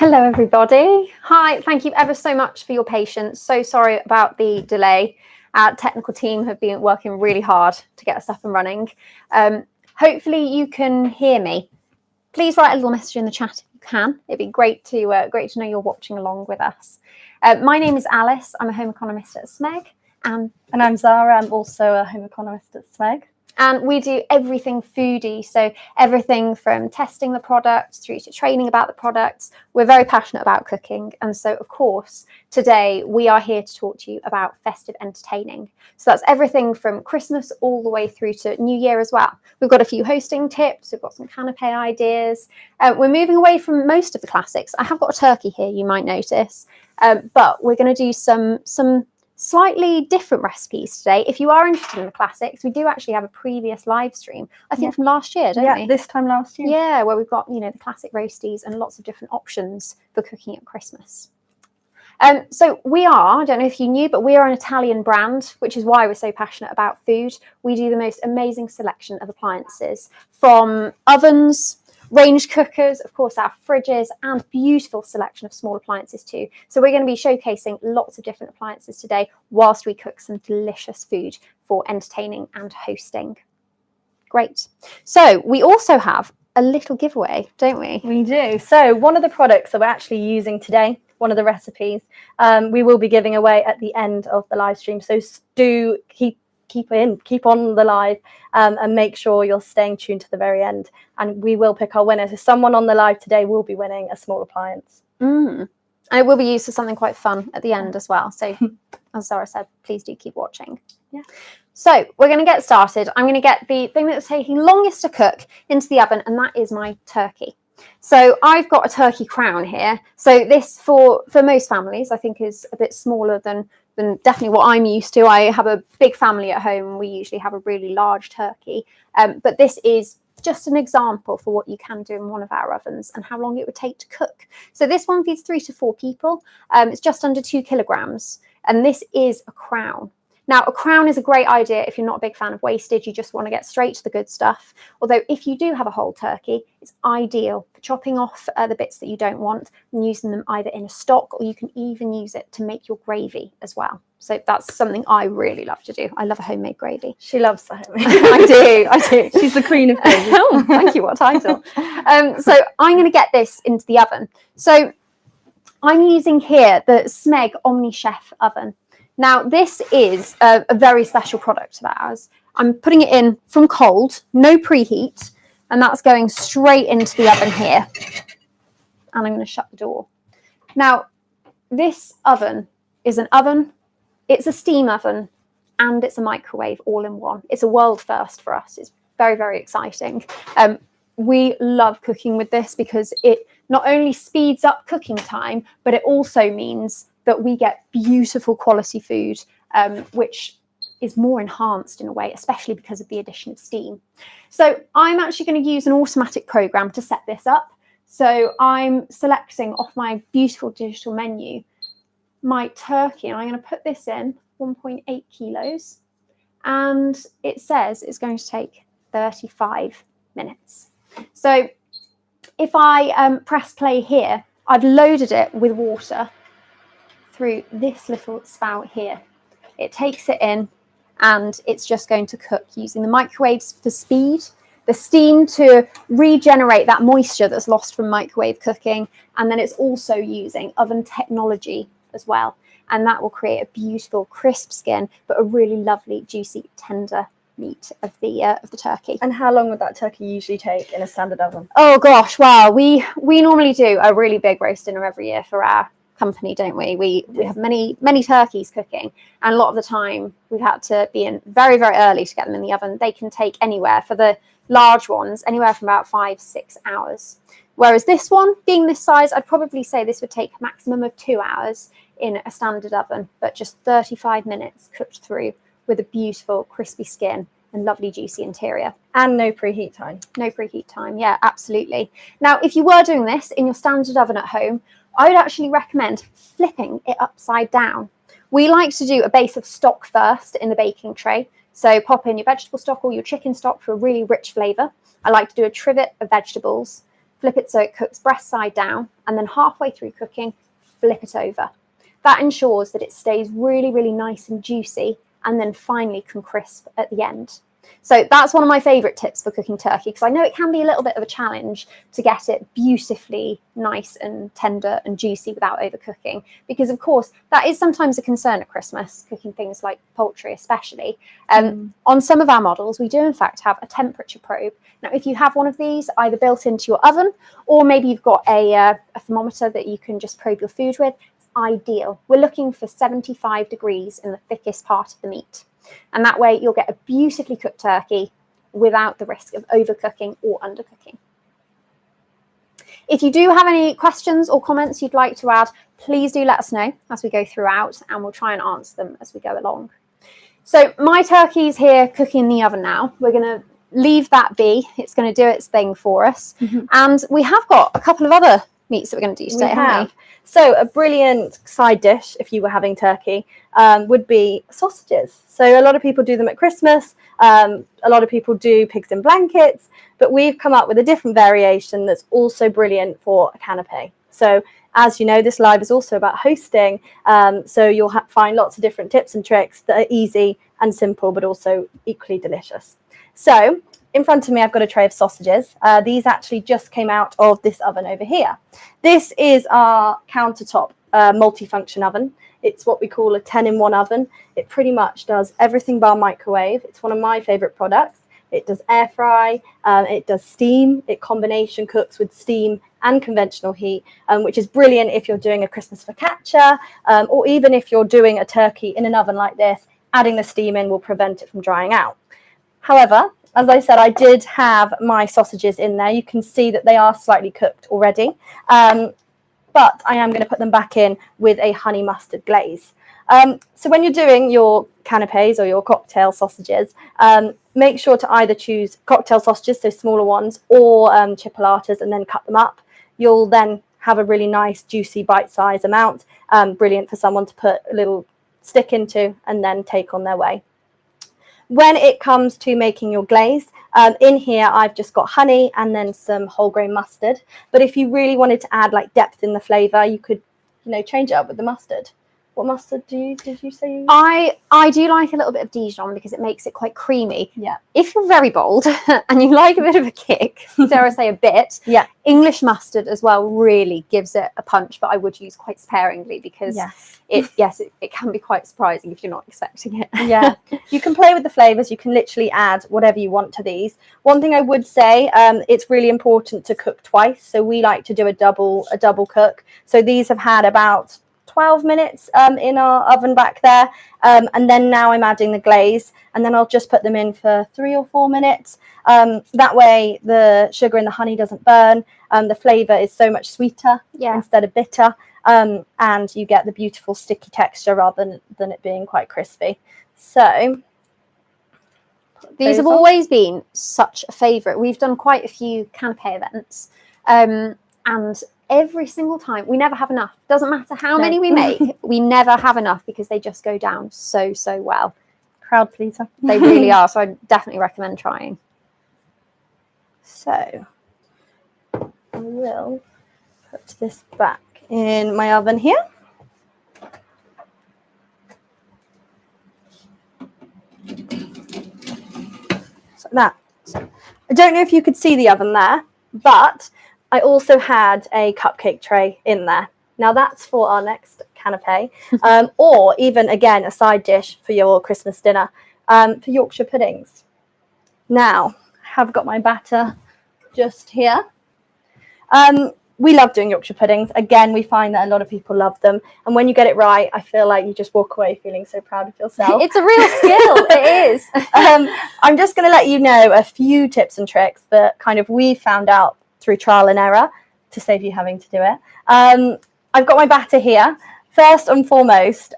Hello everybody. Hi, thank you ever so much for your patience. So sorry about the delay. Our technical team have been working really hard to get us up and running. Hopefully you can hear me. Please write a little message in the chat if you can. It'd be great to know you're watching along with us. My name is Alice. I'm a home economist at Smeg. And I'm Zara. I'm also a home economist at Smeg. And we do everything foodie, so everything from testing the products through to training about the products. We're very passionate about cooking. And so, of course, today we are here to talk to you about festive entertaining. So that's everything from Christmas all the way through to New Year as well. We've got a few hosting tips. We've got some canapé ideas. We're moving away from most of the classics. I have got a turkey here, you might notice, but we're going to do some slightly different recipes today. If you are interested in the classics, we do actually have a previous live stream, I think from last year, don't we? Yeah, this time last year. Yeah, where we've got, the classic roasties and lots of different options for cooking at Christmas. So we are, I don't know if you knew, but we are an Italian brand, which is why we're so passionate about food. We do the most amazing selection of appliances, from ovens, range cookers, of course, our fridges, and beautiful selection of small appliances too. So we're going to be showcasing lots of different appliances today whilst we cook some delicious food for entertaining and hosting. Great. So we also have a little giveaway, don't we? We do. So one of the products that we're actually using today, one of the recipes, we will be giving away at the end of the live stream. So do keep on the live and make sure you're staying tuned to the very end, and we will pick our winner. So someone on the live today will be winning a small appliance. And it will be used for something quite fun at the end as well. So as Zara said, please do keep watching. Yeah. So we're going to get started. I'm going to get the thing that's taking longest to cook into the oven, and that is my turkey. So I've got a turkey crown here. So this for most families, I think, is a bit smaller than definitely what I'm used to. I have a big family at home, and we usually have a really large turkey. But this is just an example for what you can do in one of our ovens and how long it would take to cook. So this one feeds 3 to 4 people. It's just under 2 kilograms, and this is a crown. Now, a crown is a great idea if you're not a big fan of wastage, you just want to get straight to the good stuff. Although if you do have a whole turkey, it's ideal for chopping off the bits that you don't want and using them either in a stock, or you can even use it to make your gravy as well. So that's something I really love to do. I love a homemade gravy. She loves the homemade. I do. She's the queen of gravy. Oh, thank you. What a title. So I'm going to get this into the oven. So I'm using here the Smeg Omni Chef oven. Now, this is a very special product of ours. I'm putting it in from cold, no preheat, and that's going straight into the oven here. And I'm going to shut the door. Now, this oven is an oven, it's a steam oven, and it's a microwave all in one. It's a world first for us. It's very, very exciting. We love cooking with this because it not only speeds up cooking time, but it also means that we get beautiful quality food, which is more enhanced in a way, especially because of the addition of steam. So I'm actually going to use an automatic program to set this up. So I'm selecting off my beautiful digital menu my turkey, and I'm going to put this in 1.8 kilos, and it says it's going to take 35 minutes. So if I press play here, I've loaded it with water through this little spout here. It takes it in, and it's just going to cook using the microwaves for speed, the steam to regenerate that moisture that's lost from microwave cooking, and then it's also using oven technology as well, and that will create a beautiful crisp skin but a really lovely juicy tender meat of the turkey. And how long would that turkey usually take in a standard oven? Oh gosh, wow, we normally do a really big roast dinner every year for our company, don't we? We have many turkeys cooking, and a lot of the time we've had to be in very, very early to get them in the oven. They can take anywhere, for the large ones, anywhere from about 5-6 hours. Whereas this one, being this size, I'd probably say this would take a maximum of 2 hours in a standard oven, but just 35 minutes cooked through with a beautiful crispy skin and lovely juicy interior. And no preheat time. No preheat time, yeah, absolutely. Now, if you were doing this in your standard oven at home, I would actually recommend flipping it upside down. We like to do a base of stock first in the baking tray. So pop in your vegetable stock or your chicken stock for a really rich flavour. I like to do a trivet of vegetables, flip it so it cooks breast side down, and then halfway through cooking, flip it over. That ensures that it stays really, really nice and juicy, and then finally can crisp at the end. So that's one of my favourite tips for cooking turkey, because I know it can be a little bit of a challenge to get it beautifully nice and tender and juicy without overcooking, because of course that is sometimes a concern at Christmas, cooking things like poultry especially. On some of our models we do in fact have a temperature probe. Now if you have one of these either built into your oven, or maybe you've got a thermometer that you can just probe your food with, it's ideal. We're looking for 75 degrees in the thickest part of the meat. And that way you'll get a beautifully cooked turkey without the risk of overcooking or undercooking. If you do have any questions or comments you'd like to add, please do let us know as we go throughout, and we'll try and answer them as we go along. So my turkey's here cooking in the oven now. We're going to leave that be. It's going to do its thing for us. And we have got a couple of other meats that we're going to do today, haven't we? So a brilliant side dish, if you were having turkey, would be sausages. So a lot of people do them at Christmas. A lot of people do pigs in blankets, but we've come up with a different variation that's also brilliant for a canapé. So as you know, this live is also about hosting. So you'll find lots of different tips and tricks that are easy and simple, but also equally delicious. So in front of me, I've got a tray of sausages. These actually just came out of this oven over here. This is our countertop multifunction oven. It's what we call a 10-in-1 oven. It pretty much does everything bar microwave. It's one of my favorite products. It does air fry, it does steam. It combination cooks with steam and conventional heat, which is brilliant if you're doing a Christmas focaccia, or even if you're doing a turkey in an oven like this. Adding the steam in will prevent it from drying out. However, as I said, I did have my sausages in there. You can see that they are slightly cooked already, but I am going to put them back in with a honey mustard glaze. So when you're doing your canapes or your cocktail sausages, make sure to either choose cocktail sausages, so smaller ones, or chipolatas, and then cut them up. You'll then have a really nice, juicy, bite-sized amount. Brilliant for someone to put a little stick into and then take on their way. When it comes to making your glaze, in here I've just got honey and then some whole grain mustard. But if you really wanted to add like depth in the flavour, you could, change it up with the mustard. What mustard did you say you used? I do like a little bit of Dijon because it makes it quite creamy. Yeah. If you're very bold and you like a bit of a kick, dare I say a bit, yeah, English mustard as well really gives it a punch, but I would use quite sparingly because it can be quite surprising if you're not expecting it. Yeah, you can play with the flavours. You can literally add whatever you want to these. One thing I would say, it's really important to cook twice. So we like to do a double cook. So these have had about 12 minutes in our oven back there, and then now I'm adding the glaze, and then I'll just put them in for 3 or 4 minutes. That way the sugar and the honey doesn't burn. The flavour is so much sweeter instead of bitter, and you get the beautiful sticky texture rather than it being quite crispy. So these have always been such a favourite. We've done quite a few canapé events, and every single time we never have enough. Doesn't matter how many we make, we never have enough because they just go down so well. Crowd pleaser. They really are. So I definitely recommend trying. So I will put this back in my oven here. So that. I don't know if you could see the oven there, but I also had a cupcake tray in there. Now that's for our next canapé, or even, again, a side dish for your Christmas dinner, for Yorkshire puddings. Now, I have got my batter just here. We love doing Yorkshire puddings. Again, we find that a lot of people love them. And when you get it right, I feel like you just walk away feeling so proud of yourself. It's a real skill. It is. I'm just going to let you know a few tips and tricks that kind of we found out through trial and error to save you having to do it. I've got my batter here. First and foremost,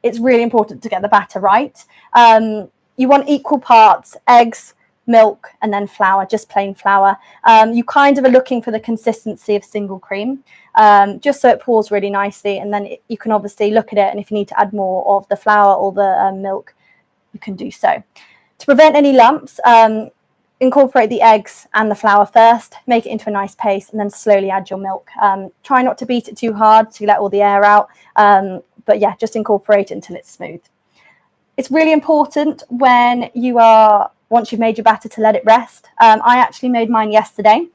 it's really important to get the batter right. You want equal parts eggs, milk, and then flour, just plain flour. You kind of are looking for the consistency of single cream, just so it pours really nicely, and then you can obviously look at it, and if you need to add more of the flour or the milk, you can do so. To prevent any lumps, incorporate the eggs and the flour first, make it into a nice paste, and then slowly add your milk. Try not to beat it too hard to let all the air out, but yeah, just incorporate it until it's smooth. It's really important when once you've made your batter, to let it rest. I actually made mine yesterday.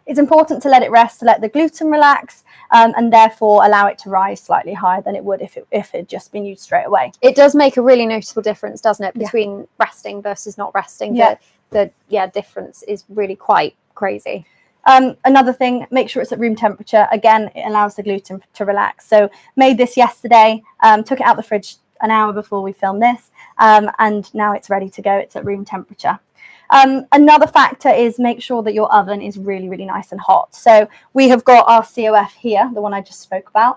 It's important to let it rest, to let the gluten relax, and therefore allow it to rise slightly higher than it would if it had just been used straight away. It does make a really noticeable difference, doesn't it, between resting versus not resting? Yeah. The difference is really quite crazy. Another thing, make sure it's at room temperature. Again, it allows the gluten to relax. So made this yesterday, took it out the fridge an hour before we filmed this, and now it's ready to go. It's at room temperature. Another factor is make sure that your oven is really, really nice and hot. So we have got our COF here, the one I just spoke about.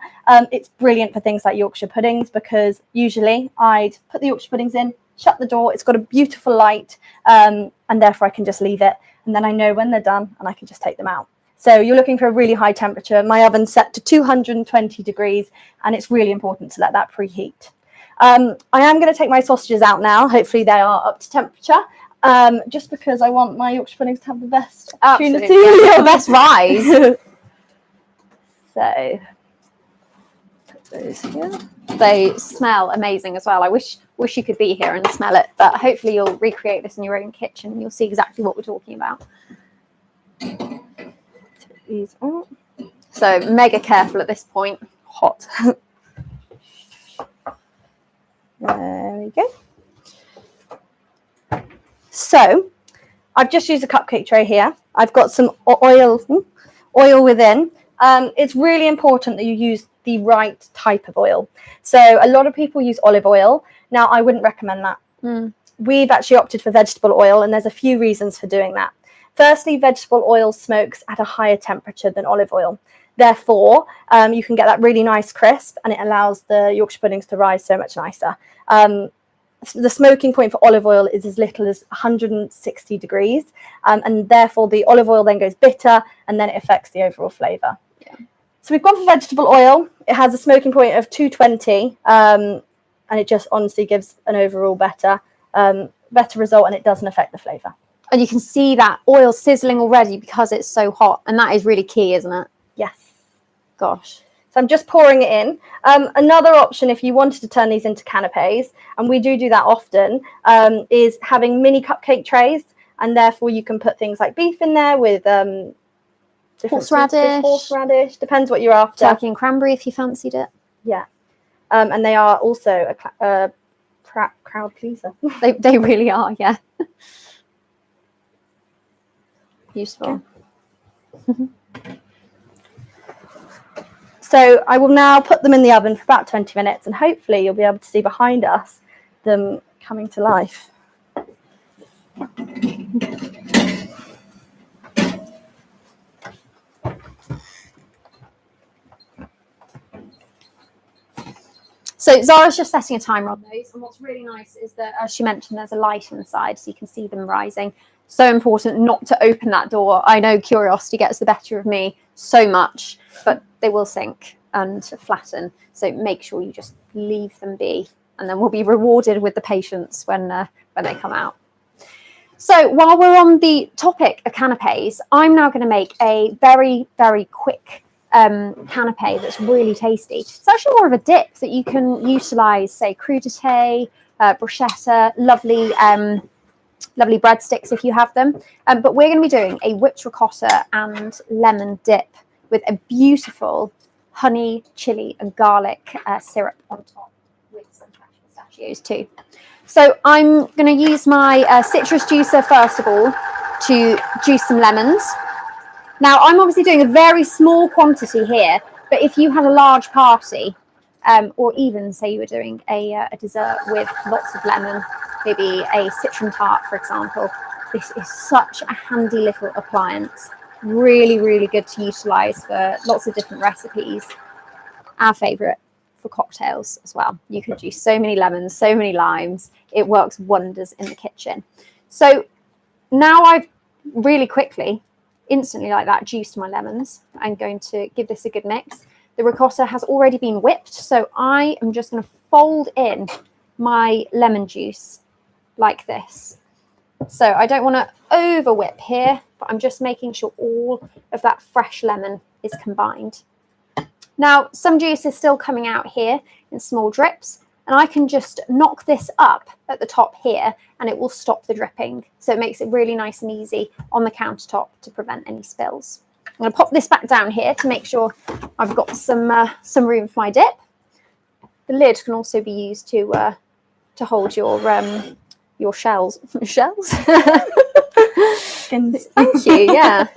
It's brilliant for things like Yorkshire puddings, because usually I'd put the Yorkshire puddings in, shut the door, it's got a beautiful light, and therefore I can just leave it, and then I know when they're done and I can just take them out. So you're looking for a really high temperature. My oven's set to 220 degrees, and it's really important to let that preheat. I am going to take my sausages out now. Hopefully they are up to temperature. Just because I want my Yorkshire puddings to have the best opportunity. The best rise. So put those here. They smell amazing as well. I wish you could be here and smell it, but hopefully you'll recreate this in your own kitchen and you'll see exactly what we're talking about. Take these out. So mega careful at this point. Hot. There we go. So I've just used a cupcake tray here. I've got some oil within. It's really important that you use the right type of oil. So a lot of people use olive oil. Now, I wouldn't recommend that. We've actually opted for vegetable oil, and there's a few reasons for doing that. Firstly, vegetable oil smokes at a higher temperature than olive oil. Therefore, you can get that really nice crisp, and it allows the Yorkshire puddings to rise so much nicer. The smoking point for olive oil is as little as 160 degrees, and therefore the olive oil then goes bitter, and then it affects the overall flavour. Yeah. So we've gone for vegetable oil. It has a smoking point of 220, and it just honestly gives an overall better result, and it doesn't affect the flavour. And you can see that oil sizzling already because it's so hot, and that is really key, isn't it? Yes. Gosh. So I'm just pouring it in. Another option, if you wanted to turn these into canapes, and we do that often, is having mini cupcake trays, and therefore you can put things like beef in there with horseradish, depends what you're after. Turkey and cranberry if you fancied it. Yeah. And they are also a crowd pleaser. They really are, yeah. Useful. Okay. So I will now put them in the oven for about 20 minutes, and hopefully you'll be able to see behind us them coming to life. So Zara's just setting a timer on those, and what's really nice is that, as she mentioned, there's a light inside so you can see them rising. So important not to open that door. I know curiosity gets the better of me so much, but they will sink and flatten. So make sure you just leave them be, and then we'll be rewarded with the patience when they come out. So while we're on the topic of canapes, I'm now going to make a very, very quick canapé that's really tasty. It's actually more of a dip that you can utilise, say, crudité, bruschetta, lovely breadsticks if you have them. But we're going to be doing a whipped ricotta and lemon dip with a beautiful honey, chili and garlic syrup on top with some fresh pistachios too. So I'm going to use my citrus juicer first of all to juice some lemons. Now I'm obviously doing a very small quantity here, but if you had a large party, or even say you were doing a dessert with lots of lemon, maybe a citron tart, for example, this is such a handy little appliance. Really, really good to utilise for lots of different recipes. Our favourite for cocktails as well. You can juice so many lemons, so many limes. It works wonders in the kitchen. So now I've really quickly, instantly like that, juiced my lemons. I'm going to give this a good mix. The ricotta has already been whipped, so I am just going to fold in my lemon juice like this. So I don't want to over whip here, but I'm just making sure all of that fresh lemon is combined. Now, some juice is still coming out here in small drips, and I can just knock this up at the top here and it will stop the dripping. So it makes it really nice and easy on the countertop to prevent any spills. I'm going to pop this back down here to make sure I've got some room for my dip. The lid can also be used to hold your shells. Shells? Thank you, yeah.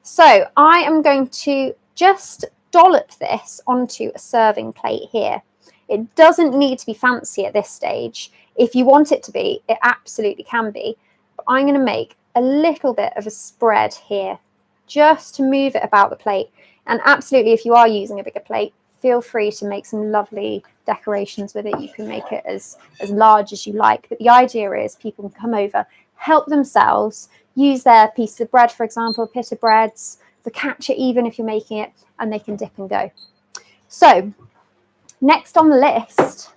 So I am going to just dollop this onto a serving plate here. It doesn't need to be fancy at this stage. If you want it to be, it absolutely can be. But I'm going to make a little bit of a spread here just to move it about the plate. And absolutely, if you are using a bigger plate, feel free to make some lovely decorations with it. You can make it as large as you like. But the idea is people can come over, help themselves, use their piece of bread, for example, pita breads, focaccia even if you're making it, and they can dip and go. So next on the list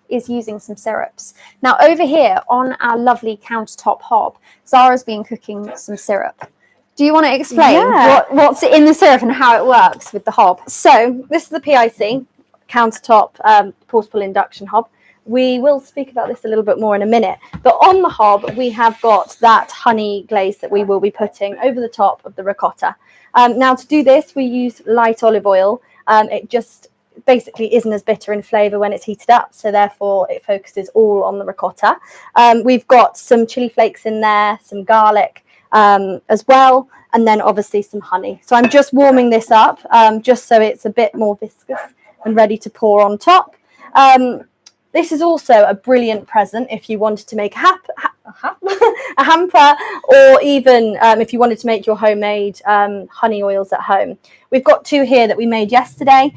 is using some syrups. Now over here on our lovely countertop hob, Zara's been cooking some syrup. Do you want to explain what's in the syrup and how it works with the hob? So this is the PIC, countertop portable induction hob. We will speak about this a little bit more in a minute. But on the hob, we have got that honey glaze that we will be putting over the top of the ricotta. Now to do this, we use light olive oil. It just basically isn't as bitter in flavour when it's heated up, so therefore it focuses all on the ricotta. We've got some chili flakes in there, some garlic as well, and then obviously some honey. So I'm just warming this up just so it's a bit more viscous and ready to pour on top. This is also a brilliant present if you wanted to make a hamper, or even if you wanted to make your homemade honey oils at home. We've got two here that we made yesterday.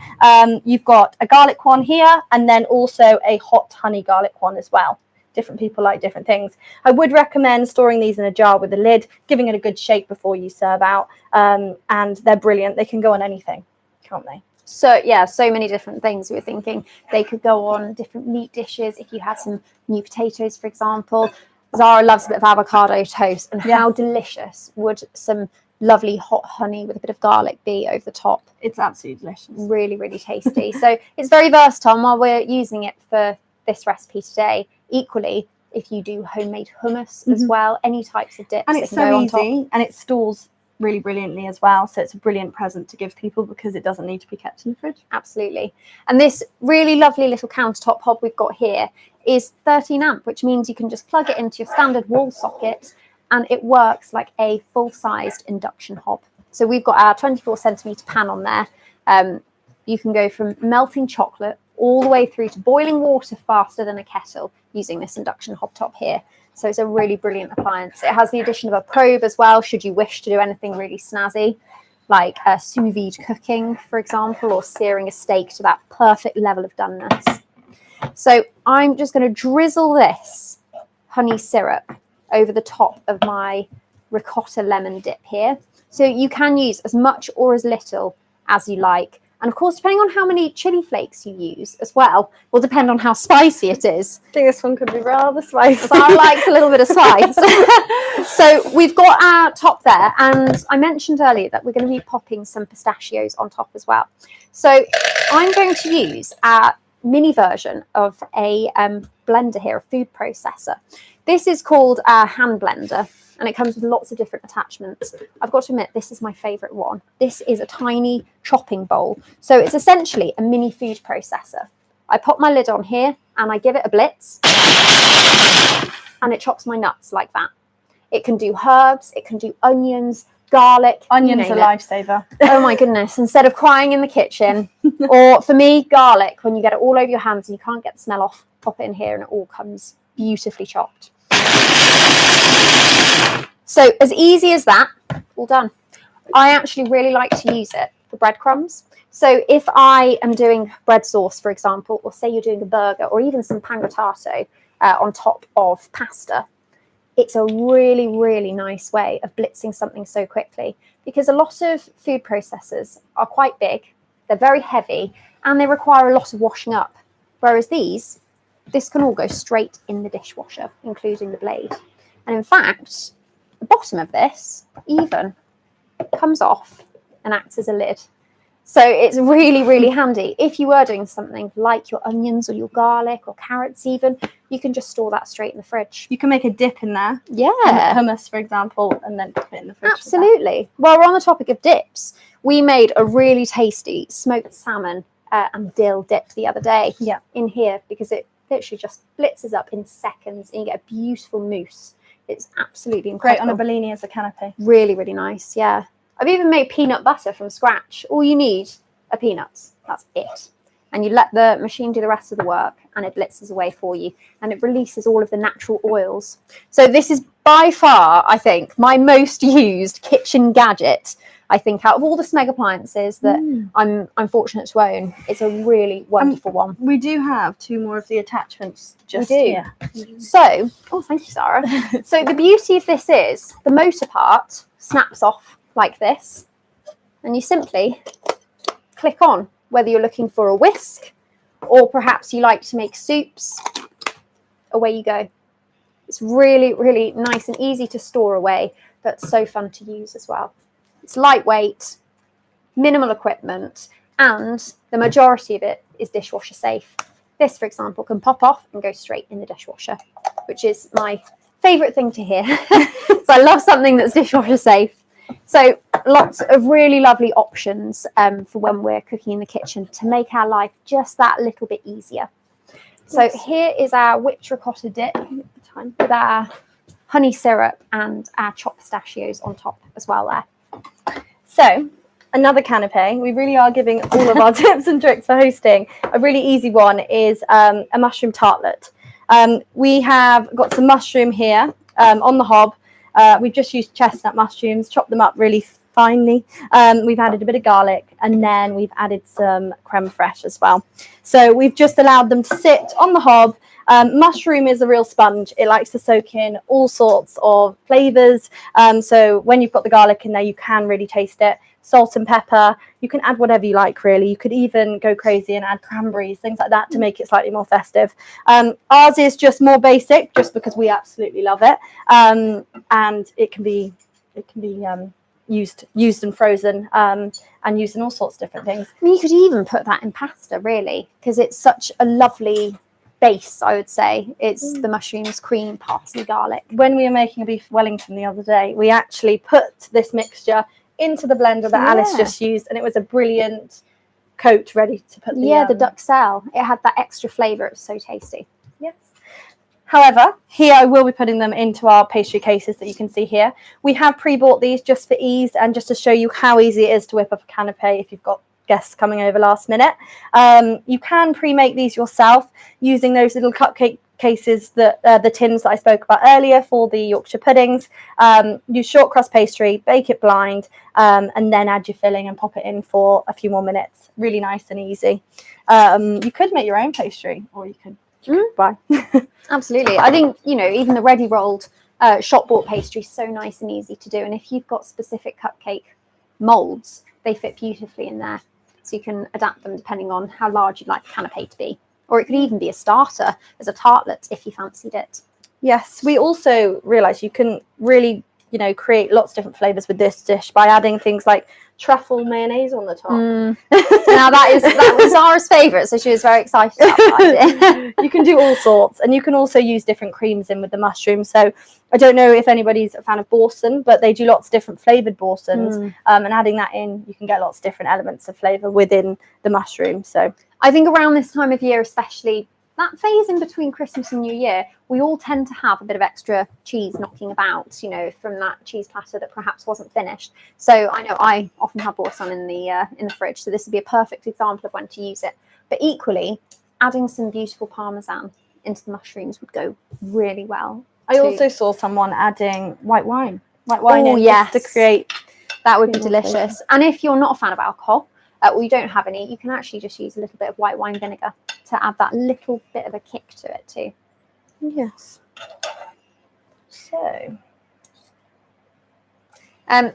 You've got a garlic one here, and then also a hot honey garlic one as well. Different people like different things. I would recommend storing these in a jar with a lid, giving it a good shake before you serve out, and they're brilliant. They can go on anything, can't they? So yeah, so many different things. We were thinking they could go on different meat dishes. If you had some new potatoes, for example. Zara loves a bit of avocado toast, and how delicious would some lovely hot honey with a bit of garlic be over the top? It's absolutely delicious. Really, really tasty. So it's very versatile. While we're using it for this recipe today, equally, if you do homemade hummus as well, any types of dips, and it's so easy, and it stores really brilliantly as well, so it's a brilliant present to give people because it doesn't need to be kept in the fridge. Absolutely. And this really lovely little countertop hob we've got here is 13 amp, which means you can just plug it into your standard wall socket and it works like a full-sized induction hob. So we've got our 24 centimetre pan on there. You can go from melting chocolate all the way through to boiling water faster than a kettle using this induction hob top here. So it's a really brilliant appliance. It has the addition of a probe as well, should you wish to do anything really snazzy, like sous vide cooking, for example, or searing a steak to that perfect level of doneness. So I'm just going to drizzle this honey syrup over the top of my ricotta lemon dip here. So you can use as much or as little as you like. And of course, depending on how many chili flakes you use as well, will depend on how spicy it is. I think this one could be rather spicy. Zara likes a little bit of spice. So we've got our top there, and I mentioned earlier that we're going to be popping some pistachios on top as well. So I'm going to use our mini version of a blender here, a food processor. This is called our hand blender, and it comes with lots of different attachments. I've got to admit, this is my favourite one. This is a tiny chopping bowl. So it's essentially a mini food processor. I pop my lid on here and I give it a blitz and it chops my nuts like that. It can do herbs, it can do onions, garlic. Onions are a lifesaver. Oh my goodness, instead of crying in the kitchen. Or for me, garlic, when you get it all over your hands and you can't get the smell off, pop it in here and it all comes beautifully chopped. So as easy as that, all done. I actually really like to use it for breadcrumbs. So if I am doing bread sauce, for example, or say you're doing a burger or even some pangrattato on top of pasta, it's a really, really nice way of blitzing something so quickly, because a lot of food processors are quite big, they're very heavy, and they require a lot of washing up. Whereas these, this can all go straight in the dishwasher, including the blade. And in fact, the bottom of this even comes off and acts as a lid. So it's really, really handy. If you were doing something like your onions or your garlic or carrots even, you can just store that straight in the fridge. You can make a dip in there. Yeah. Hummus, for example, and then put it in the fridge. Absolutely. While we're on the topic of dips, we made a really tasty smoked salmon and dill dip the other day in here, because it literally just blitzes up in seconds and you get a beautiful mousse. It's absolutely incredible. Great on a Bellini as a canapé. Really, really nice, yeah. I've even made peanut butter from scratch. All you need are peanuts. That's it. And you let the machine do the rest of the work and it blitzes away for you. And it releases all of the natural oils. So this is by far, I think, my most used kitchen gadget. I think out of all the Smeg appliances that I'm fortunate to own, it's a really wonderful one. We do have 2 more of the attachments just here. So, oh, thank you, Sarah. So the beauty of this is the motor part snaps off like this, and you simply click on, whether you're looking for a whisk or perhaps you like to make soups. Away you go. It's really, really nice and easy to store away, but so fun to use as well. It's lightweight, minimal equipment, and the majority of it is dishwasher safe. This, for example, can pop off and go straight in the dishwasher, which is my favourite thing to hear. So I love something that's dishwasher safe. So lots of really lovely options for when we're cooking in the kitchen to make our life just that little bit easier. So here is our whipped ricotta dip with our honey syrup and our chopped pistachios on top as well there. So another canapé, we really are giving all of our tips and tricks for hosting. A really easy one is a mushroom tartlet. We have got some mushroom here on the hob. We've just used chestnut mushrooms, chopped them up really finely. We've added a bit of garlic, and then we've added some creme fraiche as well. So we've just allowed them to sit on the hob. Mushroom is a real sponge. It likes to soak in all sorts of flavours. So when you've got the garlic in there, you can really taste it. Salt and pepper. You can add whatever you like, really. You could even go crazy and add cranberries, things like that, to make it slightly more festive. Ours is just more basic, just because we absolutely love it. And it can be used and frozen, and used in all sorts of different things. I mean, you could even put that in pasta, really, because it's such a lovely base, I would say. It's the mushrooms, cream, parsley, garlic. When we were making a beef Wellington the other day, we actually put this mixture into the blender that Alice just used, and it was a brilliant coat ready to put the duxelle. It had that extra flavour. It was so tasty. Yes. However, here I will be putting them into our pastry cases that you can see here. We have pre-bought these just for ease and just to show you how easy it is to whip up a canapé if you've got guests coming over last minute. You can pre-make these yourself using those little cupcake cases, that the tins that I spoke about earlier for the Yorkshire puddings. Use short crust pastry, bake it blind, and then add your filling and pop it in for a few more minutes. Really nice and easy. You could make your own pastry, or you could buy. Absolutely. I think, even the ready rolled shop bought pastry is so nice and easy to do. And if you've got specific cupcake molds, they fit beautifully in there. So you can adapt them depending on how large you'd like the canapé to be. Or it could even be a starter as a tartlet if you fancied it. Yes, we also realised you can really, create lots of different flavours with this dish by adding things like truffle mayonnaise on the top. Now that was Zara's favourite, so she was very excited about that. You can do all sorts, and you can also use different creams in with the mushrooms. So I don't know if anybody's a fan of boursin, but they do lots of different flavoured boursins, and adding that in, you can get lots of different elements of flavour within the mushroom. So I think around this time of year, especially that phase in between Christmas and New Year, we all tend to have a bit of extra cheese knocking about, from that cheese platter that perhaps wasn't finished. So I know I often have boursin in the fridge, so this would be a perfect example of when to use it. But equally, adding some beautiful parmesan into the mushrooms would go really well. I also saw someone adding white wine in just to create. That would be delicious. And if you're not a fan of alcohol, or you don't have any, you can actually just use a little bit of white wine vinegar to add that little bit of a kick to it too. Yes. So. And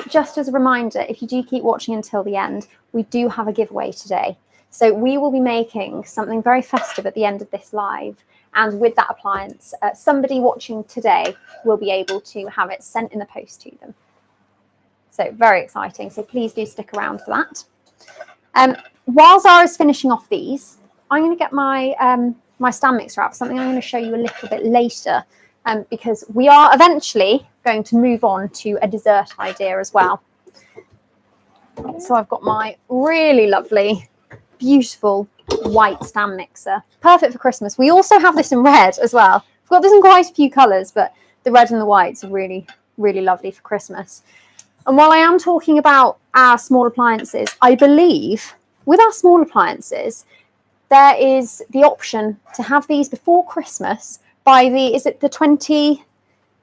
just as a reminder, if you do keep watching until the end, we do have a giveaway today. So we will be making something very festive at the end of this live. And with that appliance, somebody watching today will be able to have it sent in the post to them. So very exciting. So please do stick around for that. While Zara's finishing off these, I'm going to get my my stand mixer out, something I'm going to show you a little bit later, because we are eventually going to move on to a dessert idea as well. So I've got my really lovely, beautiful white stand mixer, perfect for Christmas. We also have this in red as well. We've got this in quite a few colours, but the red and the whites are really, really lovely for Christmas. And while I am talking about our small appliances, I believe with our small appliances, there is the option to have these before Christmas by the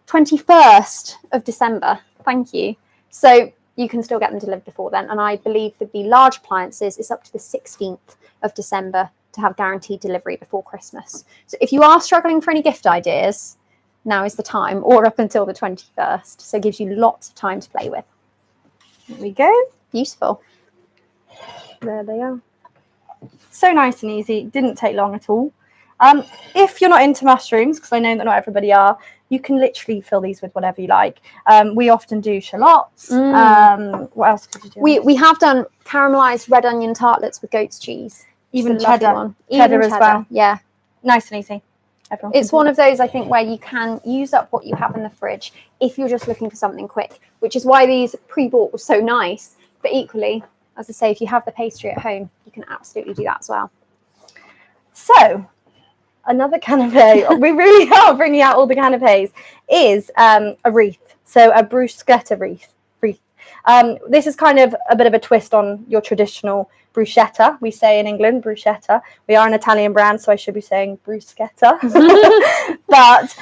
21st of December. Thank you. So you can still get them delivered before then. And I believe that the large appliances is up to the 16th of December to have guaranteed delivery before Christmas. So if you are struggling for any gift ideas, now is the time, or up until the 21st. So it gives you lots of time to play with. There we go. Beautiful. There they are. So nice and easy. Didn't take long at all. If you're not into mushrooms, because I know that not everybody are, you can literally fill these with whatever you like. We often do shallots. What else could you do? We have done caramelized red onion tartlets with goat's cheese. Even cheddar. one. Even Cheddar as well. Yeah. Nice and easy. It's one of those, I think, where you can use up what you have in the fridge if you're just looking for something quick, which is why these pre-bought were so nice. But equally, as I say, if you have the pastry at home, you can absolutely do that as well. So, another canapé, we really are bringing out all the canapés, is a wreath. So, a bruschetta wreath. This is kind of a bit of a twist on your traditional bruschetta. We say in England, bruschetta. We are an Italian brand, so I should be saying bruschetta. But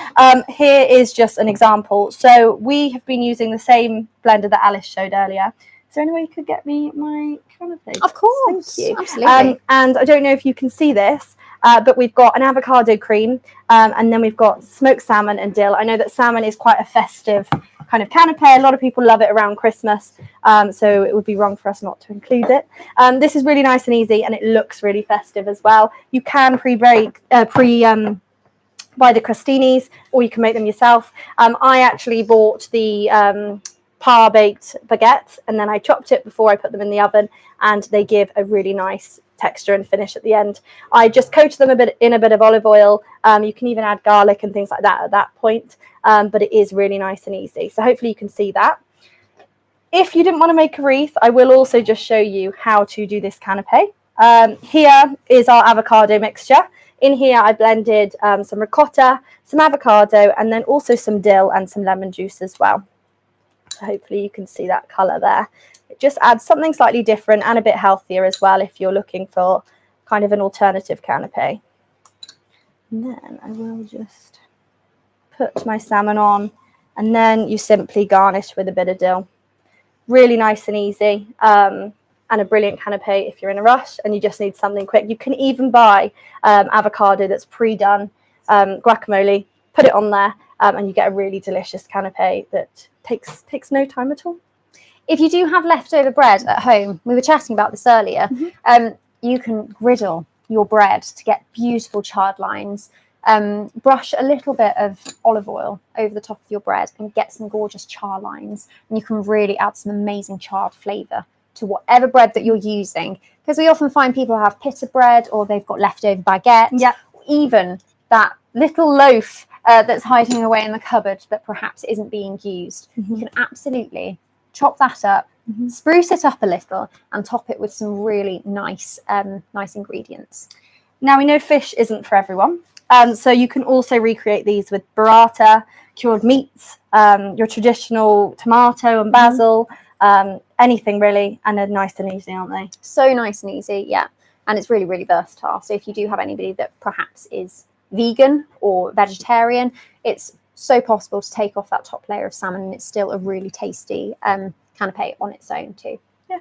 here is just an example. So we have been using the same blender that Alice showed earlier. Is there any way you could get me my canapé? Of course. Thank you. Absolutely. And I don't know if you can see this, but we've got an avocado cream, and then we've got smoked salmon and dill. I know that salmon is quite a festive kind of canapé. A lot of people love it around Christmas, so it would be wrong for us not to include it. This is really nice and easy, and it looks really festive as well. You can buy the crostinis, or you can make them yourself. I actually bought the par-baked baguettes, and then I chopped it before I put them in the oven, and they give a really nice texture and finish at the end. I just coated them in a bit of olive oil. You can even add garlic and things like that at that point, but it is really nice and easy. So hopefully you can see that. If you didn't want to make a wreath, I will also just show you how to do this canapé. Here is our avocado mixture. In here I blended some ricotta, some avocado, and then also some dill and some lemon juice as well. So hopefully you can see that colour there. It just adds something slightly different and a bit healthier as well if you're looking for kind of an alternative canapé. And then I will just put my salmon on, and then you simply garnish with a bit of dill. Really nice and easy, and a brilliant canapé if you're in a rush and you just need something quick. You can even buy avocado that's pre-done, guacamole, put it on there, and you get a really delicious canapé that takes no time at all. If you do have leftover bread at home, we were chatting about this earlier, you can griddle your bread to get beautiful charred lines. Brush a little bit of olive oil over the top of your bread and get some gorgeous char lines. And you can really add some amazing charred flavour to whatever bread that you're using. Because we often find people have pita bread, or they've got leftover baguette. Yeah. Even that little loaf that's hiding away in the cupboard that perhaps isn't being used. You can absolutely chop that up, spruce it up a little, and top it with some really nice ingredients. Now, we know fish isn't for everyone, so you can also recreate these with burrata, cured meats, your traditional tomato and basil, anything really, and they're nice and easy, aren't they? So nice and easy, yeah. And it's really, really versatile. So if you do have anybody that perhaps is vegan or vegetarian, it's so possible to take off that top layer of salmon, and it's still a really tasty canapé on its own too. Yeah.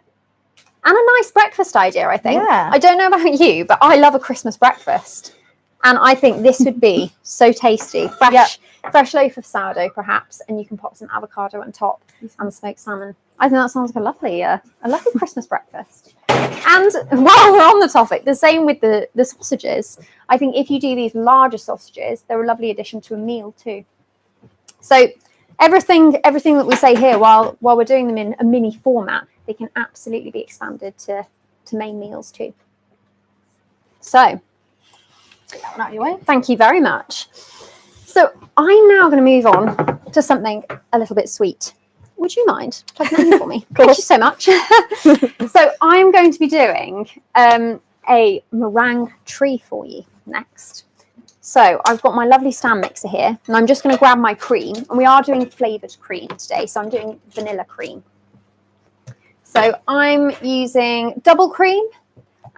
And a nice breakfast idea, I think. Yeah. I don't know about you, but I love a Christmas breakfast. And I think this would be so tasty. Fresh loaf of sourdough, perhaps, and you can pop some avocado on top and smoked salmon. I think that sounds like a lovely Christmas breakfast. And while we're on the topic, the same with the sausages. I think if you do these larger sausages, they're a lovely addition to a meal too. So everything that we say here, while we're doing them in a mini format, they can absolutely be expanded to main meals too. So Out your way. thank you very much. So I'm now going to move on to something a little bit sweet. Would you mind plugging that in for me? Thank you so much. So I'm going to be doing a meringue tree for you next. So I've got my lovely stand mixer here, and I'm just going to grab my cream. And we are doing flavoured cream today, so I'm doing vanilla cream. So I'm using double cream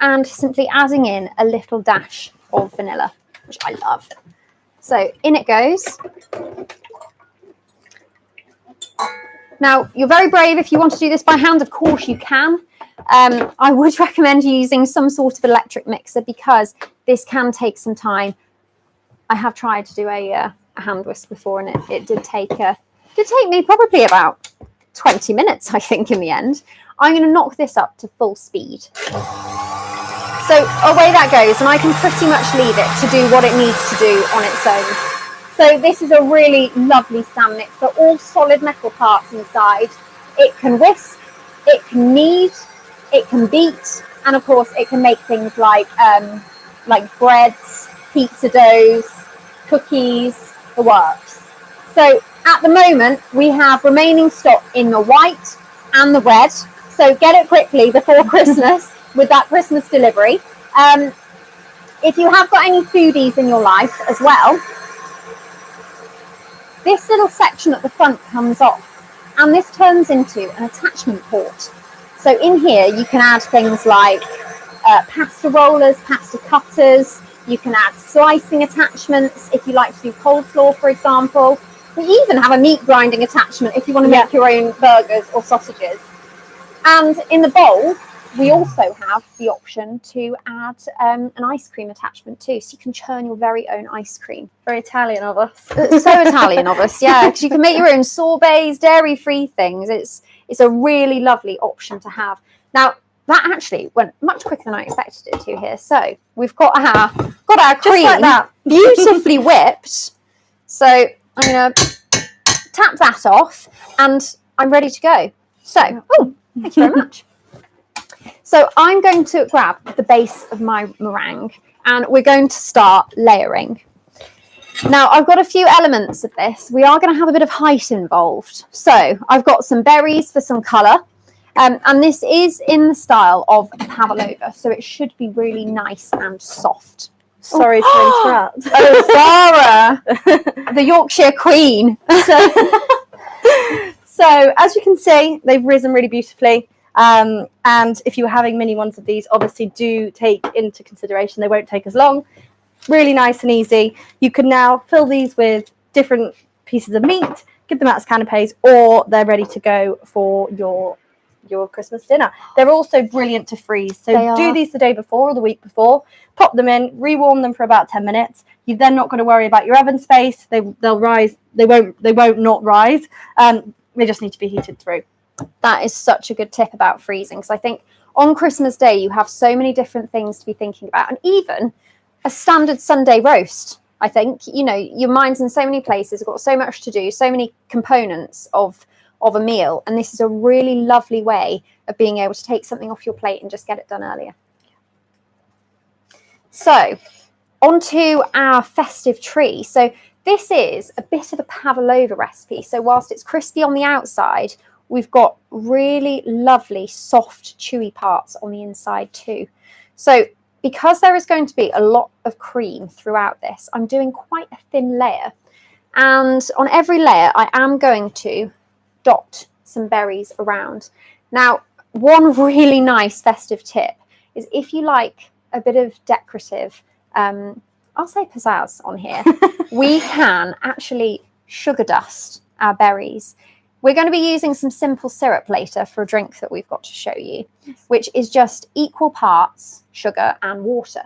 and simply adding in a little dash of vanilla, which I love. So in it goes. Now, you're very brave if you want to do this by hand. Of course you can. I would recommend using some sort of electric mixer because this can take some time. I have tried to do a hand whisk before, and it did take me probably about 20 minutes, I think, in the end. I'm going to knock this up to full speed. So away that goes, and I can pretty much leave it to do what it needs to do on its own. So this is a really lovely stand mixer, all solid metal parts inside. It can whisk, it can knead, it can beat, and of course it can make things like breads, pizza doughs, cookies, the works. So at the moment we have remaining stock in the white and the red. So get it quickly before Christmas with that Christmas delivery. If you have got any foodies in your life as well, this little section at the front comes off, and this turns into an attachment port. So in here you can add things like pasta rollers, pasta cutters. You can add slicing attachments if you like to do coleslaw, for example. We even have a meat grinding attachment if you want to make your own burgers or sausages. And in the bowl, we also have the option to add an ice cream attachment too, so you can churn your very own ice cream. Very Italian of us. So Italian of us, yeah, because you can make your own sorbets, dairy-free things. It's a really lovely option to have. Now, that actually went much quicker than I expected it to here. So we've got our cream like that. beautifully whipped. So I'm going to tap that off, and I'm ready to go. So, thank you very much. So I'm going to grab the base of my meringue, and we're going to start layering. Now, I've got a few elements of this. We are going to have a bit of height involved. So I've got some berries for some colour, and this is in the style of pavlova, so it should be really nice and soft. Sorry to interrupt. Oh, Sarah, the Yorkshire queen. So as you can see, they've risen really beautifully. And if you were having mini ones of these, obviously do take into consideration they won't take as long. Really nice and easy. You can now fill these with different pieces of meat, give them out as canapes, or they're ready to go for your Christmas dinner. They're also brilliant to freeze. So do these the day before or the week before. Pop them in, rewarm them for about 10 minutes. You're then not going to worry about your oven space. They'll rise. They won't not rise. They just need to be heated through. That is such a good tip about freezing, because I think on Christmas Day you have so many different things to be thinking about, and even a standard Sunday roast. I think, you know, your mind's in so many places, you've got so much to do, so many components of a meal, and this is a really lovely way of being able to take something off your plate and just get it done earlier. So onto our festive tree. So this is a bit of a pavlova recipe. So whilst it's crispy on the outside, we've got really lovely, soft, chewy parts on the inside too. So because there is going to be a lot of cream throughout this, I'm doing quite a thin layer. And on every layer, I am going to dot some berries around. Now, one really nice festive tip is if you like a bit of decorative, I'll say pizzazz on here, we can actually sugar dust our berries. We're going to be using some simple syrup later for a drink that we've got to show you, which is just equal parts sugar and water.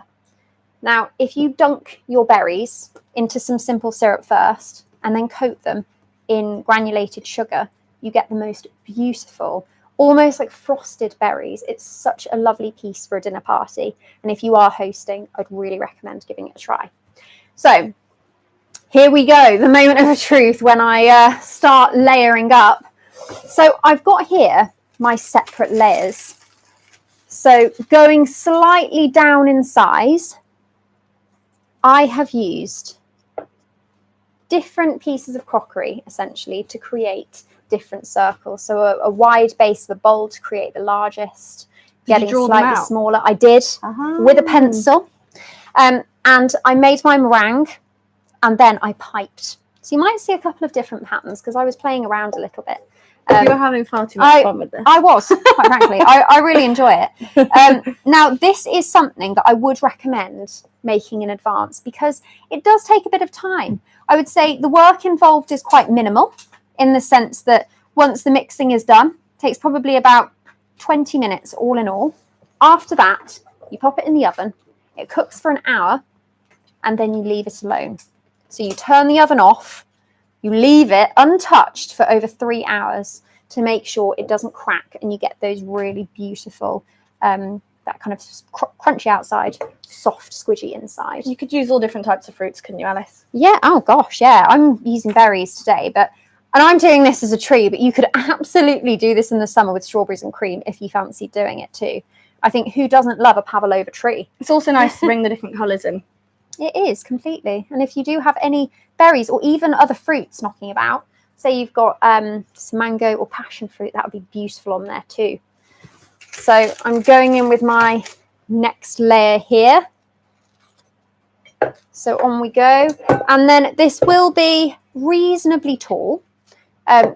Now, if you dunk your berries into some simple syrup first and then coat them in granulated sugar, you get the most beautiful, almost like frosted berries. It's such a lovely piece for a dinner party. And if you are hosting, I'd really recommend giving it a try. So here we go, the moment of truth when I start layering up. So I've got here my separate layers. So going slightly down in size, I have used different pieces of crockery essentially to create different circles. So a wide base of a bowl to create the largest, getting slightly smaller. I did with a pencil. And I made my meringue and then I piped. So you might see a couple of different patterns because I was playing around a little bit. You were having far too much fun with this. I was, quite frankly. I really enjoy it. Now, this is something that I would recommend making in advance because it does take a bit of time. I would say the work involved is quite minimal in the sense that once the mixing is done, it takes probably about 20 minutes all in all. After that, you pop it in the oven. It cooks for an hour and then you leave it alone. So you turn the oven off. You leave it untouched for over 3 hours to make sure it doesn't crack and you get those really beautiful, that kind of crunchy outside, soft, squidgy inside. You could use all different types of fruits, couldn't you, Alice? Yeah, oh gosh, yeah. I'm using berries today, and I'm doing this as a tree, but you could absolutely do this in the summer with strawberries and cream if you fancy doing it too. I think who doesn't love a pavlova tree? It's also nice to bring the different colours in. It is, completely. And if you do have any berries or even other fruits knocking about, say you've got some mango or passion fruit, that would be beautiful on there too. So I'm going in with my next layer here. So on we go. And then this will be reasonably tall.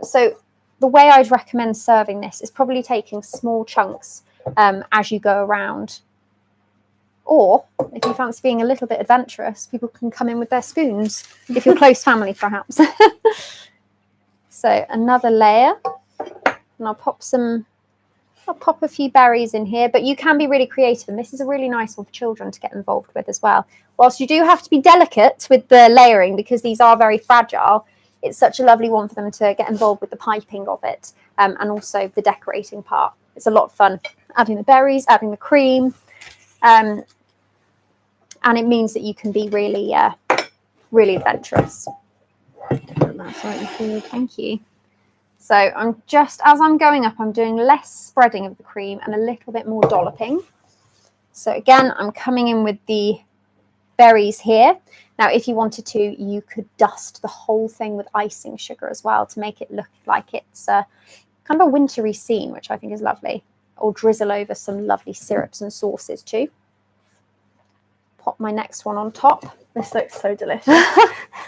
So the way I'd recommend serving this is probably taking small chunks as you go around. Or if you fancy being a little bit adventurous, people can come in with their spoons, if you're close family, perhaps. So another layer, and I'll pop a few berries in here, but you can be really creative, and this is a really nice one for children to get involved with as well. Whilst you do have to be delicate with the layering because these are very fragile, it's such a lovely one for them to get involved with the piping of it, and also the decorating part. It's a lot of fun, adding the berries, adding the cream. And it means that you can be really, really adventurous. That's right, thank you. So I'm just, as I'm going up, I'm doing less spreading of the cream and a little bit more dolloping. So again, I'm coming in with the berries here. Now, if you wanted to, you could dust the whole thing with icing sugar as well to make it look like it's kind of a wintry scene, which I think is lovely. Or drizzle over some lovely syrups and sauces too. Pop my next one on top. This looks so delicious.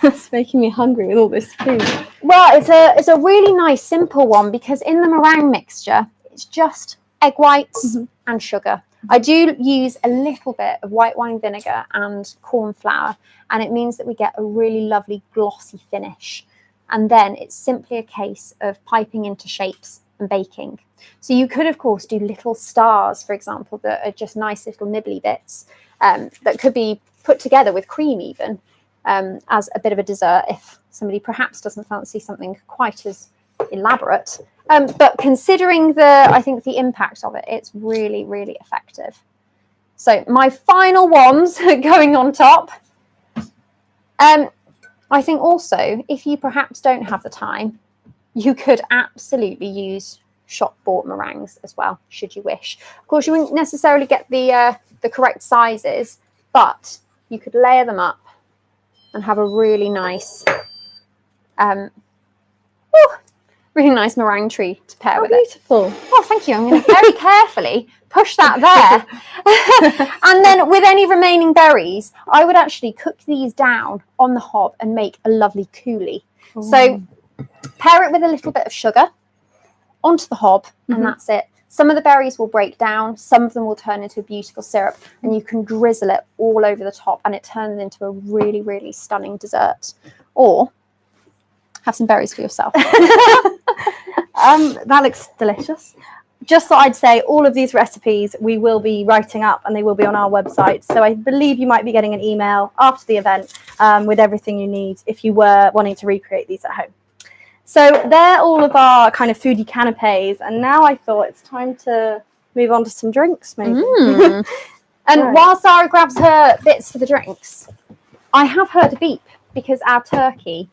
It's making me hungry with all this food. Well, it's a really nice simple one because in the meringue mixture, it's just egg whites and sugar. I do use a little bit of white wine vinegar and corn flour, and it means that we get a really lovely glossy finish. And then it's simply a case of piping into shapes and baking. So you could, of course, do little stars, for example, that are just nice little nibbly bits. That could be put together with cream even as a bit of a dessert if somebody perhaps doesn't fancy something quite as elaborate. But considering I think the impact of it, it's really, really effective. So my final ones going on top. I think also, if you perhaps don't have the time, you could absolutely use shop-bought meringues as well, should you wish. Of course, you wouldn't necessarily get the correct sizes, but you could layer them up and have a really nice, really nice meringue tree to pair with beautiful. it. Oh, thank you. I'm going to very carefully push that there. And then with any remaining berries, I would actually cook these down on the hob and make a lovely coulis. Ooh. So pair it with a little bit of sugar onto the hob, and that's it. Some of the berries will break down, some of them will turn into a beautiful syrup, and you can drizzle it all over the top and it turns into a really, really stunning dessert. Or have some berries for yourself. That looks delicious. Just thought I'd say all of these recipes we will be writing up and they will be on our website. So I believe you might be getting an email after the event with everything you need if you were wanting to recreate these at home. So they're all of our kind of foodie canapes, and now I thought it's time to move on to some drinks, maybe. And Right. while Sarah grabs her bits for the drinks, I have heard a beep because our turkey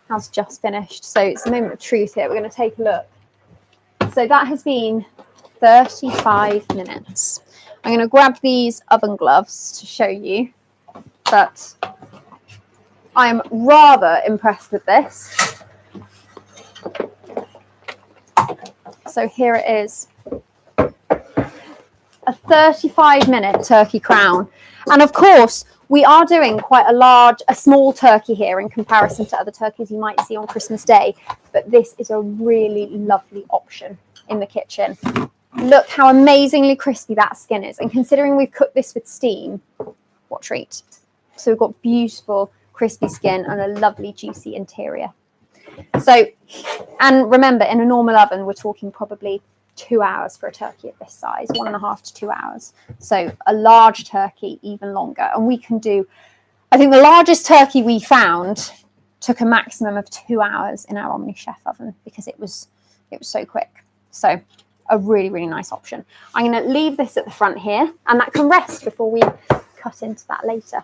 has just finished. So it's a moment of truth here. We're going to take a look. So that has been 35 minutes. I'm going to grab these oven gloves to show you, but I'm rather impressed with this. So here it is. A 35-minute turkey crown. And of course, we are doing quite a small turkey here in comparison to other turkeys you might see on Christmas Day. But this is a really lovely option in the kitchen. Look how amazingly crispy that skin is. And considering we've cooked this with steam, what a treat. So we've got beautiful crispy skin and a lovely juicy interior. So, and remember, in a normal oven, we're talking probably 2 hours for a turkey of this size, 1.5 to 2 hours. So a large turkey, even longer. And we can do, I think the largest turkey we found took a maximum of 2 hours in our Omni Chef oven because it was so quick. So a really, really nice option. I'm going to leave this at the front here, and that can rest before we cut into that later.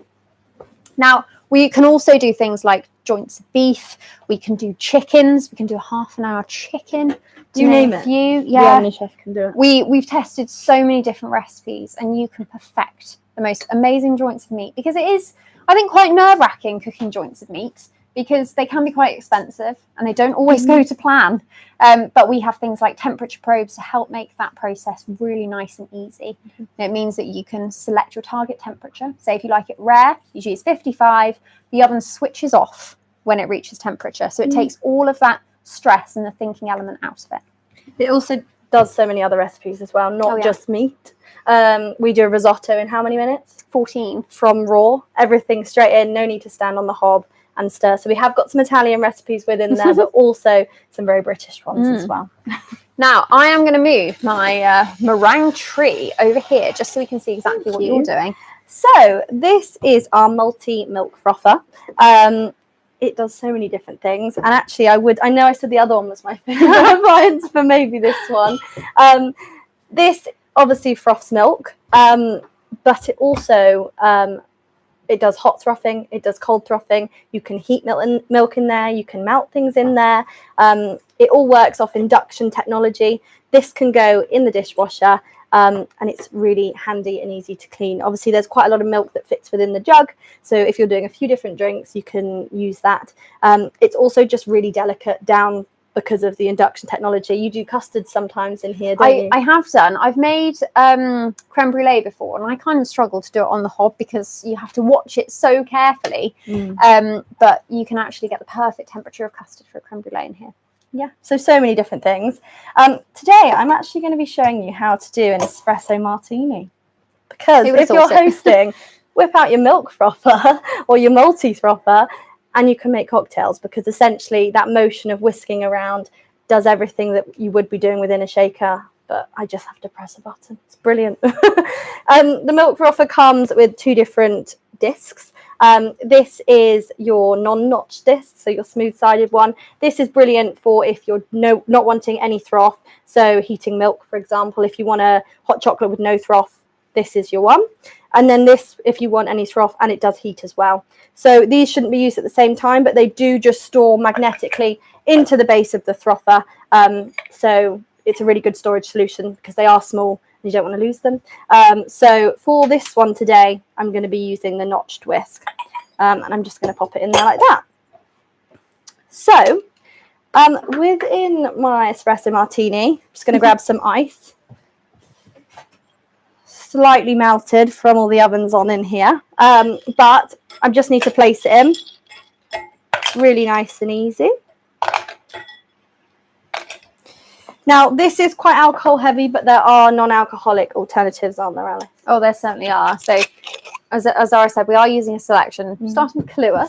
Now, we can also do things like joints of beef. We can do chickens. We can do a half-an-hour chicken. You name it. Yeah. The Omni Chef can do it. We've tested so many different recipes, and you can perfect the most amazing joints of meat, because it is, I think, quite nerve-wracking cooking joints of meat because they can be quite expensive and they don't always go to plan. But we have things like temperature probes to help make that process really nice and easy. It means that you can select your target temperature. Say if you like it rare, you choose 55. The oven switches off when it reaches temperature. So it takes all of that stress and the thinking element out of it. It also does so many other recipes as well, not just meat. We do a risotto in how many minutes? 14. From raw, everything straight in, no need to stand on the hob and stir. So we have got some Italian recipes within there, but also some very British ones as well. Now, I am going to move my meringue tree over here just so we can see exactly what you're doing. So this is our multi-milk frother. It does so many different things. And actually, I know I said the other one was my favourite appliance, but maybe this one. This obviously froths milk, but it also it does hot frothing, it does cold frothing. You can heat milk in there, you can melt things in there. It all works off induction technology. This can go in the dishwasher, and it's really handy and easy to clean. Obviously, there's quite a lot of milk that fits within the jug, so if you're doing a few different drinks, you can use that. It's also just really delicate down because of the induction technology. You do custard sometimes in here, don't you? I have done. I've made creme brulee before, and I kind of struggle to do it on the hob because you have to watch it so carefully. But you can actually get the perfect temperature of custard for a creme brulee in here. Yeah, so many different things. Today, I'm actually going to be showing you how to do an espresso martini. Because if you're hosting, whip out your milk frother or your multi-frother, and you can make cocktails, because essentially that motion of whisking around does everything that you would be doing within a shaker, but I just have to press a button. It's brilliant. The milk frother comes with 2 different discs. This is your non-notch disc, so your smooth-sided one. This is brilliant for if you're not wanting any froth, so heating milk, for example. If you want a hot chocolate with no froth, this is your one. And then this, if you want any froth, and it does heat as well. So these shouldn't be used at the same time, but they do just store magnetically into the base of the frother. So it's a really good storage solution because they are small and you don't want to lose them. So for this one today, I'm going to be using the notched whisk. And I'm just going to pop it in there like that. So within my espresso martini, I'm just going to grab some ice. Slightly melted from all the ovens on in here, but I just need to place it in. Really nice and easy. Now this is quite alcohol heavy, but there are non-alcoholic alternatives, aren't there, Alice? Oh, there certainly are. So as Zara said, we are using a selection, starting with Kahlua.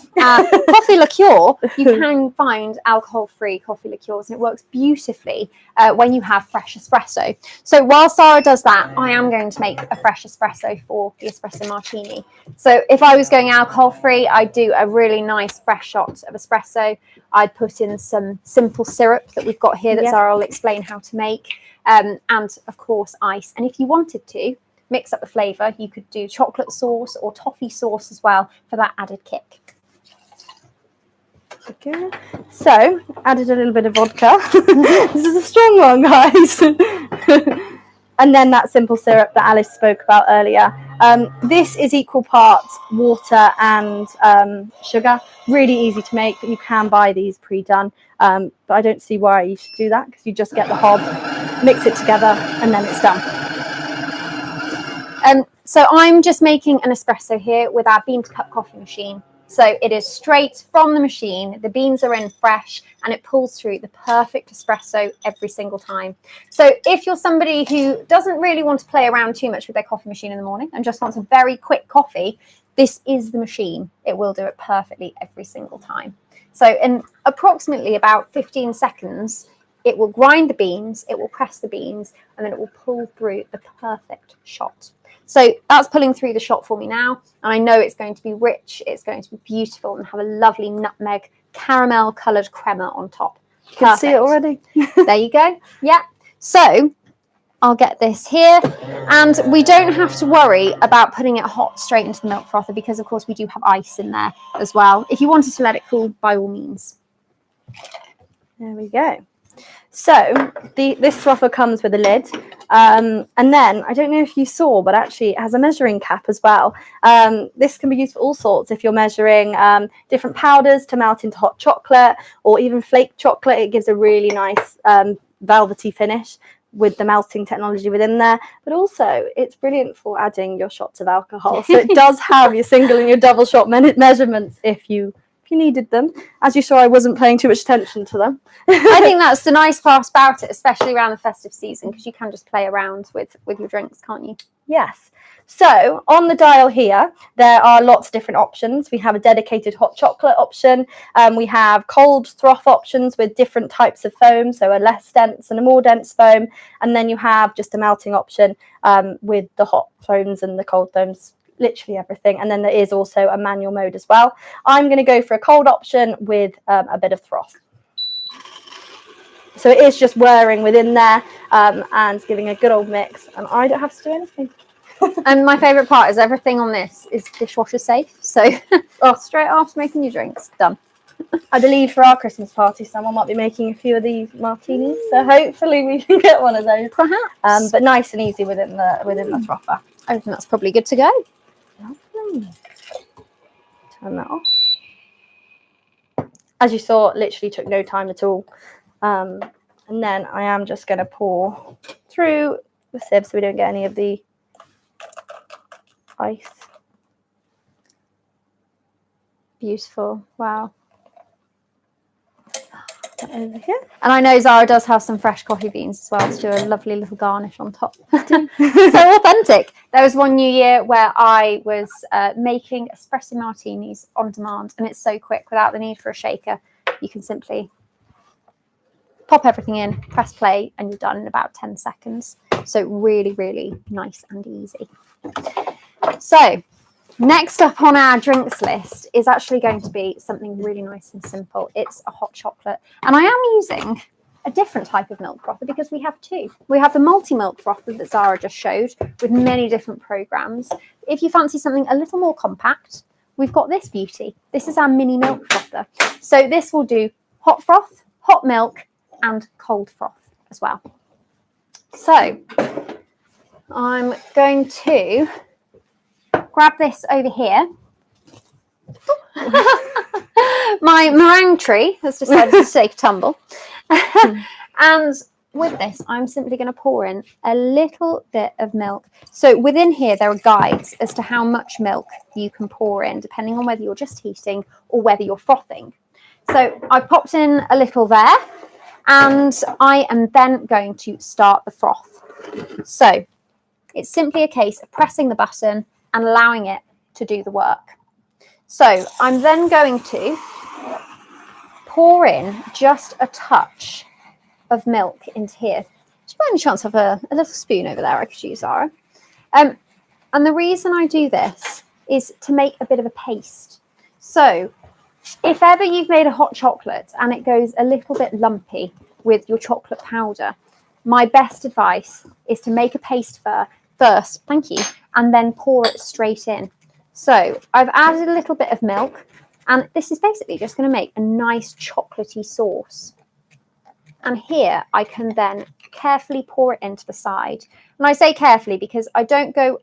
Coffee liqueur, you can find alcohol-free coffee liqueurs, and it works beautifully when you have fresh espresso. So while Zara does that, I am going to make a fresh espresso for the espresso martini. So if I was going alcohol-free, I'd do a really nice fresh shot of espresso. I'd put in some simple syrup that we've got here that Zara will explain how to make, and of course ice. And if you wanted to mix up the flavour, you could do chocolate sauce or toffee sauce as well for that added kick. Okay. So, added a little bit of vodka. This is a strong one, guys. And then that simple syrup that Alice spoke about earlier. This is equal parts water and sugar. Really easy to make, but you can buy these pre-done. But I don't see why you should do that, because you just get the hob, mix it together, and then it's done. So I'm just making an espresso here with our bean to cup coffee machine. So it is straight from the machine. The beans are in fresh, and it pulls through the perfect espresso every single time. So if you're somebody who doesn't really want to play around too much with their coffee machine in the morning and just wants a very quick coffee, this is the machine. It will do it perfectly every single time. So in approximately about 15 seconds, it will grind the beans, it will press the beans, and then it will pull through the perfect shot. So that's pulling through the shot for me now, and I know it's going to be rich, it's going to be beautiful, and have a lovely nutmeg caramel coloured crema on top. You can see it already. There you go. Yeah. So I'll get this here, and we don't have to worry about putting it hot straight into the milk frother, because of course we do have ice in there as well. If you wanted to let it cool, by all means. There we go. So this frother comes with a lid, and then I don't know if you saw, but actually it has a measuring cap as well. This can be used for all sorts. If you're measuring different powders to melt into hot chocolate, or even flake chocolate, it gives a really nice velvety finish with the melting technology within there. But also it's brilliant for adding your shots of alcohol. So it does have your single and your double shot measurements if you needed them. As you saw, I wasn't paying too much attention to them. I think that's the nice part about it, especially around the festive season, because you can just play around with your drinks, can't you? Yes. So on the dial here, there are lots of different options. We have a dedicated hot chocolate option. We have cold froth options with different types of foam, so a less dense and a more dense foam. And then you have just a melting option with the hot foams and the cold foams, literally everything. And then there is also a manual mode as well. I'm going to go for a cold option with a bit of froth. So it is just whirring within there and giving a good old mix. And I don't have to do anything. And my favourite part is everything on this is dishwasher safe. So straight after making your drinks, done. I believe for our Christmas party, someone might be making a few of these martinis. So hopefully we can get one of those. Perhaps. But nice and easy within the frother. I think that's probably good to go. Lovely. Turn that off. As you saw, it literally took no time at all. And then I am just going to pour through the sieve so we don't get any of the ice. Beautiful. Wow. Over here. And I know Zara does have some fresh coffee beans as well to do a lovely little garnish on top. So authentic. There was one New Year where I was making espresso martinis on demand, and it's so quick without the need for a shaker. You can simply pop everything in, press play, and you're done in about 10 seconds. So really, really nice and easy. So next up on our drinks list is actually going to be something really nice and simple. It's a hot chocolate. And I am using a different type of milk frother because we have two. We have the multi-milk frother that Zara just showed with many different programs. If you fancy something a little more compact, we've got this beauty. This is our mini milk frother. So this will do hot froth, hot milk, and cold froth as well. So I'm going to grab this over here. My meringue tree has decided to take a tumble. And with this, I'm simply going to pour in a little bit of milk. So within here, there are guides as to how much milk you can pour in, depending on whether you're just heating or whether you're frothing. So I've popped in a little there, and I am then going to start the froth. So it's simply a case of pressing the button and allowing it to do the work. So I'm then going to pour in just a touch of milk into here. Do you by any chance have a little spoon over there I could use, Zara? And the reason I do this is to make a bit of a paste. So if ever you've made a hot chocolate and it goes a little bit lumpy with your chocolate powder, my best advice is to make a paste first, thank you, and then pour it straight in. So I've added a little bit of milk, and this is basically just going to make a nice chocolatey sauce. And here I can then carefully pour it into the side. And I say carefully because I don't go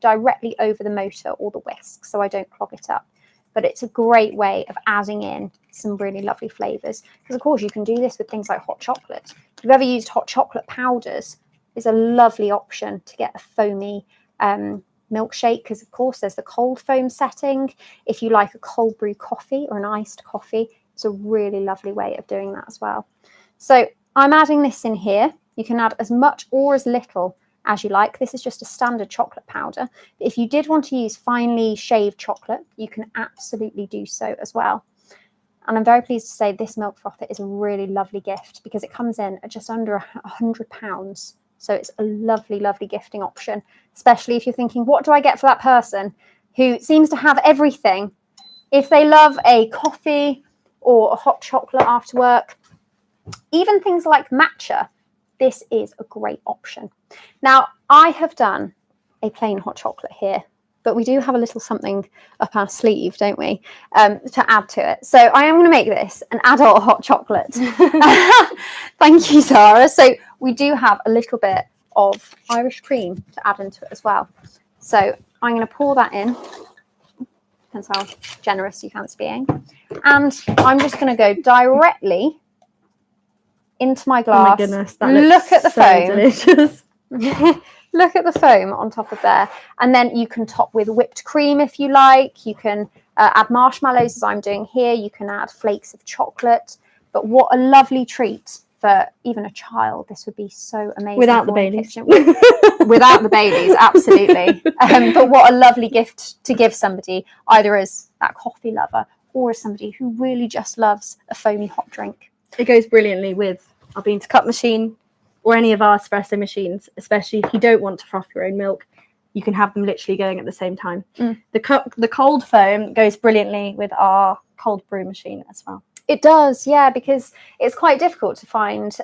directly over the motor or the whisk, so I don't clog it up. But it's a great way of adding in some really lovely flavours. Because of course you can do this with things like hot chocolate. If you've ever used hot chocolate powders, it's a lovely option to get a foamy milkshake, because of course there's the cold foam setting. If you like a cold brew coffee or an iced coffee, it's a really lovely way of doing that as well. So I'm adding this in here. You can add as much or as little as you like. This is just a standard chocolate powder. But if you did want to use finely shaved chocolate, you can absolutely do so as well. And I'm very pleased to say this milk frother is a really lovely gift because it comes in at just under £100. So it's a lovely, lovely gifting option, especially if you're thinking, what do I get for that person who seems to have everything? If they love a coffee or a hot chocolate after work, even things like matcha, this is a great option. Now, I have done a plain hot chocolate here, but we do have a little something up our sleeve, don't we, to add to it. So I am going to make this an adult hot chocolate. Thank you, Zara. So we do have a little bit of Irish cream to add into it as well. So I'm going to pour that in. Depends how generous you fancy being. And I'm just going to go directly into my glass. Oh my goodness, that looks Look at the so foam. delicious. Look at the foam on top of there. And then you can top with whipped cream if you like. You can add marshmallows as I'm doing here. You can add flakes of chocolate. But what a lovely treat for even a child. This would be so amazing. Without the Baileys. Without the Baileys, absolutely. But what a lovely gift to give somebody, either as that coffee lover or as somebody who really just loves a foamy hot drink. It goes brilliantly with our bean to cup machine or any of our espresso machines, especially if you don't want to froth your own milk. You can have them literally going at the same time. The cold foam goes brilliantly with our cold brew machine as well. It does, yeah, because it's quite difficult to find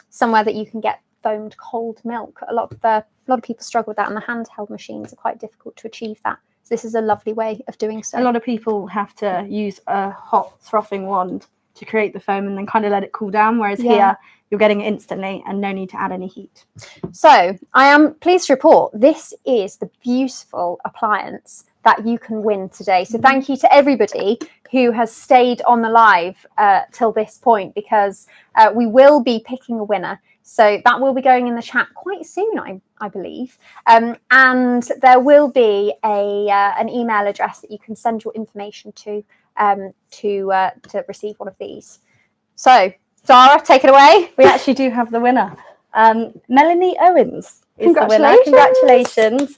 somewhere that you can get foamed cold milk. A lot of people struggle with that, and the handheld machines are quite difficult to achieve that. So this is a lovely way of doing so. A lot of people have to use a hot frothing wand to create the foam and then kind of let it cool down, whereas here you're getting it instantly and no need to add any heat. So I am pleased to report this is the beautiful appliance that you can win today. So thank you to everybody who has stayed on the live till this point, because we will be picking a winner. So that will be going in the chat quite soon, I believe. And there will be an email address that you can send your information to receive one of these. So Zara, take it away. We actually do have the winner. Melanie Owens is the winner. Congratulations.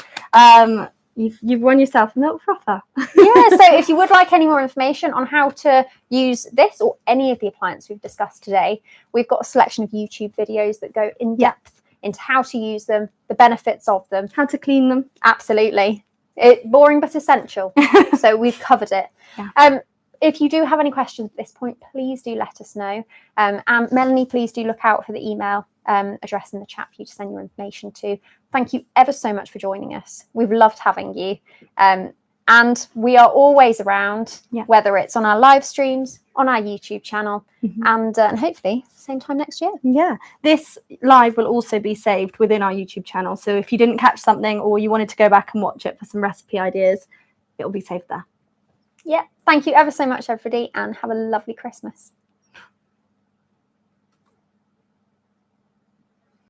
You've won yourself a milk frother. Yeah, so if you would like any more information on how to use this or any of the appliances we've discussed today, we've got a selection of YouTube videos that go in depth into how to use them, the benefits of them, how to clean them. Absolutely. Boring but essential. So we've covered it. Yeah. If you do have any questions at this point, please do let us know. And Melanie, please do look out for the email address in the chat for you to send your information to. Thank you ever so much for joining us. We've loved having you. And we are always around, whether it's on our live streams, on our YouTube channel, and hopefully same time next year. Yeah, this live will also be saved within our YouTube channel. So if you didn't catch something or you wanted to go back and watch it for some recipe ideas, it'll be saved there. Yeah, thank you ever so much, everybody, and have a lovely Christmas.